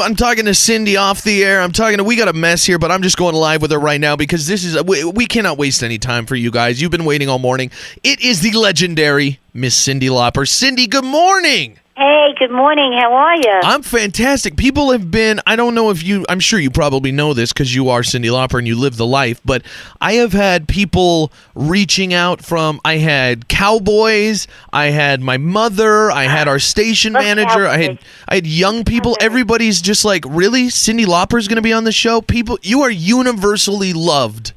I'm talking to Cyndi off the air. We got a mess here, but I'm just going live with her right now because we cannot waste any time for you guys. You've been waiting all morning. It is the legendary Miss Cyndi Lauper. Cyndi, good morning. Hey, good morning. How are you? I'm fantastic. People have been, I'm sure you probably know this because you are Cyndi Lauper and you live the life, but I have had people reaching out I had cowboys, I had my mother, I had our station manager, I had young people. Everybody's just like, really? Cyndi Lauper's going to be on the show? People, you are universally loved.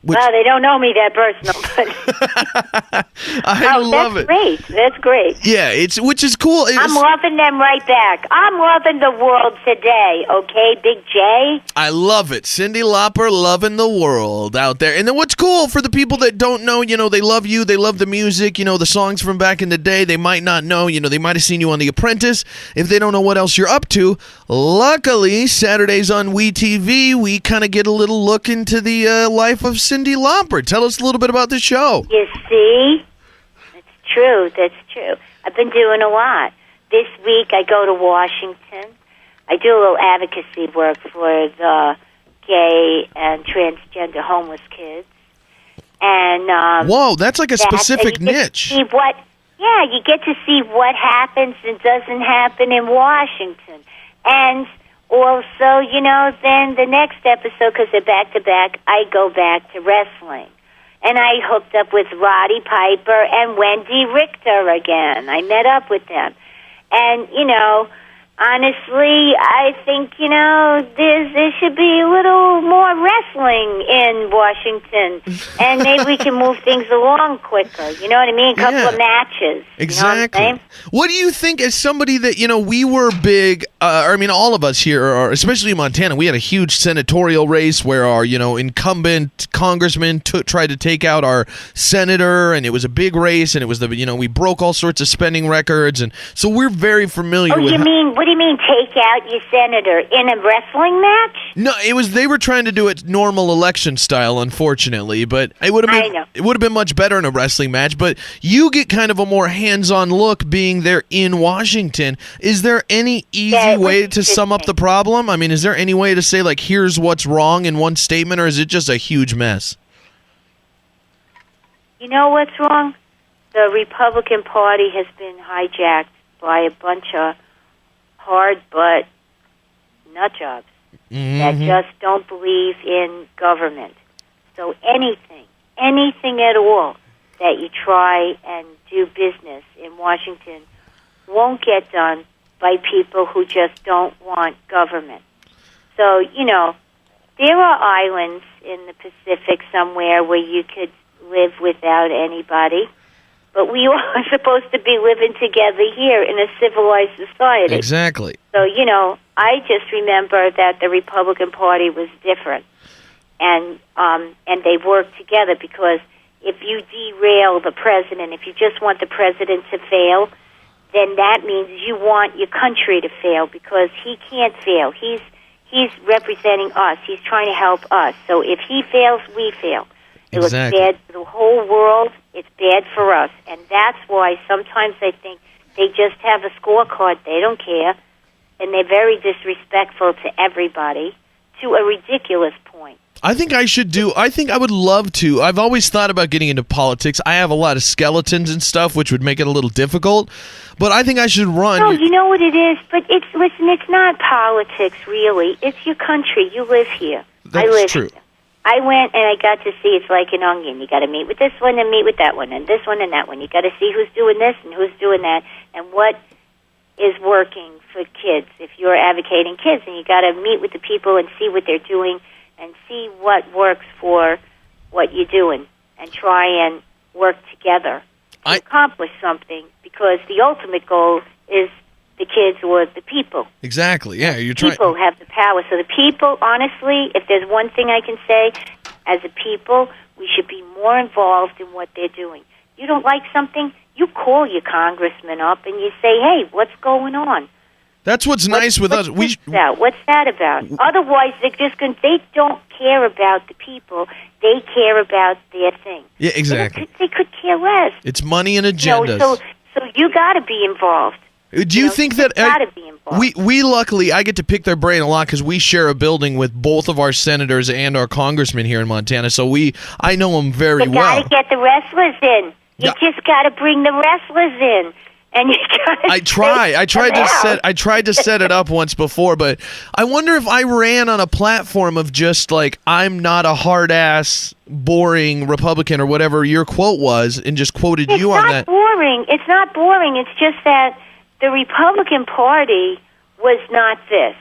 Well, they don't know me that personal, but I love it. Great. That's great. Yeah, which is cool. I'm loving them right back. I'm loving the world today, okay, Big J? I love it. Cyndi Lauper loving the world out there. And then what's cool for the people that don't know, they love you, they love the music, the songs from back in the day, they might not know, they might have seen you on The Apprentice. If they don't know what else you're up to, luckily, Saturdays on WEtv, we kind of get a little look into the life of Cyndi Lauper. Tell us a little bit about the show. You see? That's true. I've been doing a lot. This week I go to Washington. I do a little advocacy work for the gay and transgender homeless kids. And whoa, that's like a specific niche. You get to see what happens and doesn't happen in Washington. And also, then the next episode, because they're back-to-back, I go back to wrestling. And I hooked up with Roddy Piper and Wendy Richter again. I met up with them. And, honestly, I think, there should be a little more wrestling in Washington. And maybe we can move things along quicker. You know what I mean? A couple of matches. Exactly. You know what do you think as somebody that, we were big, all of us here, especially in Montana, we had a huge senatorial race where our, incumbent congressman tried to take out our senator, and it was a big race, and it was we broke all sorts of spending records, and so we're very familiar with... What do you mean take out your senator in a wrestling match? No, they were trying to do it normal election style, unfortunately, but it would have been much better in a wrestling match, but you get kind of a more hands-on look being there in Washington. Is there any easy way to sum up the problem? I mean, is there any way to say, like, here's what's wrong in one statement, or is it just a huge mess? You know what's wrong? The Republican Party has been hijacked by a bunch of hard butt nut jobs that just don't believe in government. So anything at all that you try and do business in Washington won't get done by people who just don't want government. So, there are islands in the Pacific somewhere where you could live without anybody. But we are supposed to be living together here in a civilized society. Exactly. So, I just remember that the Republican Party was different. And they worked together because if you derail the president, if you just want the president to fail, then that means you want your country to fail because he can't fail. He's representing us. He's trying to help us. So if he fails, we fail. It looks bad for the whole world. It's bad for us. And that's why sometimes I think they just have a scorecard. They don't care. And they're very disrespectful to everybody to a ridiculous point. I think I would love to. I've always thought about getting into politics. I have a lot of skeletons and stuff, which would make it a little difficult. But I think I should run. No, you know what it is? But it's not politics, really. It's your country. You live here. That's I live true. here. I went and I got to see it's like an onion. You got to meet with this one and meet with that one and this one and that one. You got to see who's doing this and who's doing that and what is working for kids. If you're advocating kids, and you got to meet with the people and see what they're doing and see what works for what you're doing and try and work together to accomplish something because the ultimate goal is the kids or the people. Exactly, yeah. People have the power. So the people, honestly, if there's one thing I can say, as a people, we should be more involved in what they're doing. You don't like something, you call your congressman up and you say, hey, what's going on? That's what's nice with us. What's that about? Otherwise, they don't care about the people. They care about their thing. Yeah, exactly. They could care less. It's money and agendas. So you got to be involved. Do you think that? Got to be involved. party. We luckily, I get to pick their brain a lot because we share a building with both of our senators and our congressmen here in Montana. So I know them very you well. You got to get the wrestlers in. You just got to bring the wrestlers in. And you gotta I tried to set it up once before, but I wonder if I ran on a platform of just like, I'm not a hard ass, boring Republican or whatever your quote was, and just quoted you on that. It's not boring. It's just that the Republican Party was not this.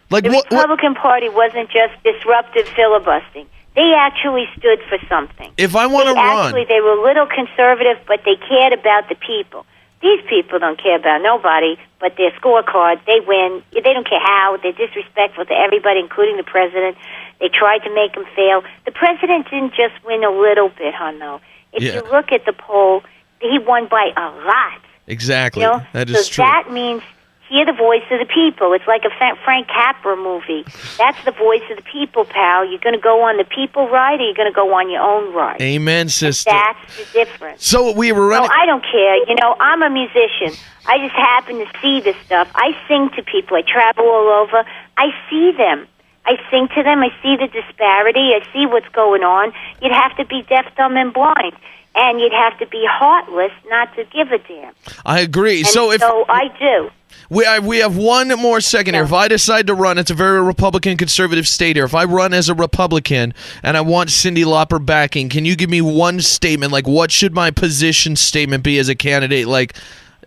Like the Republican Party wasn't just disruptive filibustering. They actually stood for something. If I want to run, actually, they were a little conservative, but they cared about the people. These people don't care about nobody but their scorecard. They win. They don't care how. They're disrespectful to everybody, including the president. They tried to make him fail. The president didn't just win a little bit, hon, though. If you look at the poll, he won by a lot. Exactly. You know? That is true. So that means hear the voice of the people. It's like a Frank Capra movie. That's the voice of the people, pal. You're going to go on the people ride, or you're going to go on your own ride. Amen, sister. And that's the difference. So we were running. No, I don't care. You know, I'm a musician. I just happen to see this stuff. I sing to people. I travel all over. I see them. I sing to them. I see the disparity. I see what's going on. You'd have to be deaf, dumb, and blind. And you'd have to be heartless not to give a damn. I agree. And so I do. We have one more second here. If I decide to run, it's a very Republican conservative state here. If I run as a Republican and I want Cyndi Lauper backing, can you give me one statement? Like, what should my position statement be as a candidate? Like,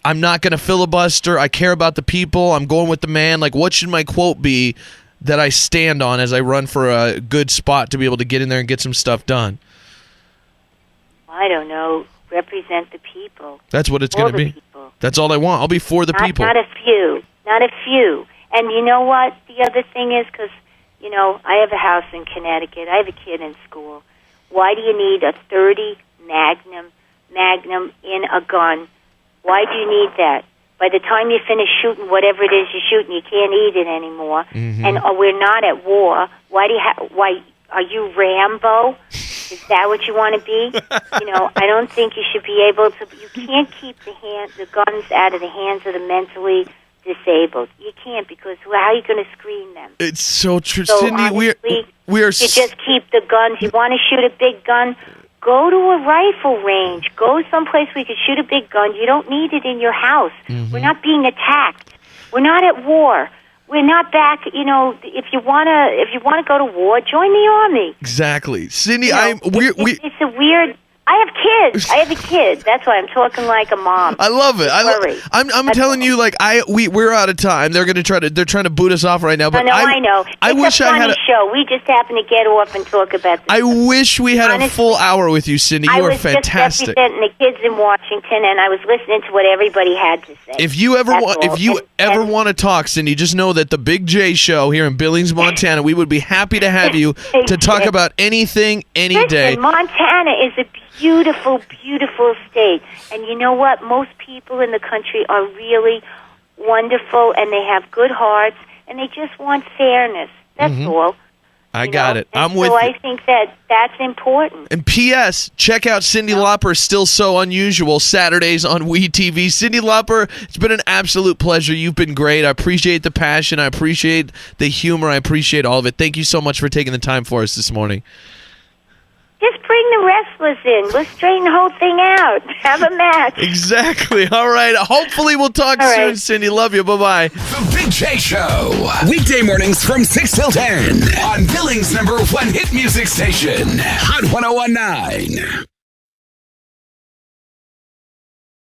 I'm not going to filibuster. I care about the people. I'm going with the man. Like, what should my quote be that I stand on as I run for a good spot to be able to get in there and get some stuff done? I don't know. Represent the people. That's what it's going to be. People. That's all I want. I'll be for the people. Not a few. Not a few. And you know what? The other thing is, because, you know, I have a house in Connecticut. I have a kid in school. Why do you need a 30 Magnum in a gun? Why do you need that? By the time you finish shooting whatever it is you're shooting, you can't eat it anymore. Mm-hmm. And we're not at war. Why are you Rambo? Is that what you want to be? You know, I don't think you should be able to. You can't keep the guns out of the hands of the mentally disabled. You can't, because how are you going to screen them? It's so true, so Cyndi. Honestly, we are. You just keep the guns. You want to shoot a big gun? Go to a rifle range. Go someplace where you can shoot a big gun. You don't need it in your house. Mm-hmm. We're not being attacked. We're not at war. We're not back. You know, if you wanna go to war, join the army. Exactly, Cyndi. It's a weird. I have kids. I have a kid. That's why I'm talking like a mom. I love it. I'm telling you, like we're out of time. They're trying to boot us off right now. But I know. It's a funny show. We just happen to get off and talk about this. I wish we had a full hour with you, Cyndi. You are fantastic. I was just representing the kids in Washington, and I was listening to what everybody had to say. If you ever want to talk, Cyndi, just know that the Big J Show here in Billings, Montana, we would be happy to have you to talk about anything, any day. Montana is a beautiful, beautiful state. And you know what? Most people in the country are really wonderful, and they have good hearts, and they just want fairness. That's all. I got it. I'm with you. So I think that's important. And P.S., check out Cyndi Lauper, Still So Unusual, Saturdays on WEtv. Cyndi Lauper, it's been an absolute pleasure. You've been great. I appreciate the passion. I appreciate the humor. I appreciate all of it. Thank you so much for taking the time for us this morning. Just bring the wrestlers in. Let's straighten the whole thing out. Have a match. Exactly. All right. Hopefully we'll talk soon, Cyndi. Love you. Bye-bye. The Big J Show. Weekday mornings from 6 till 10 on Billings' #1 hit music station, Hot 101.9.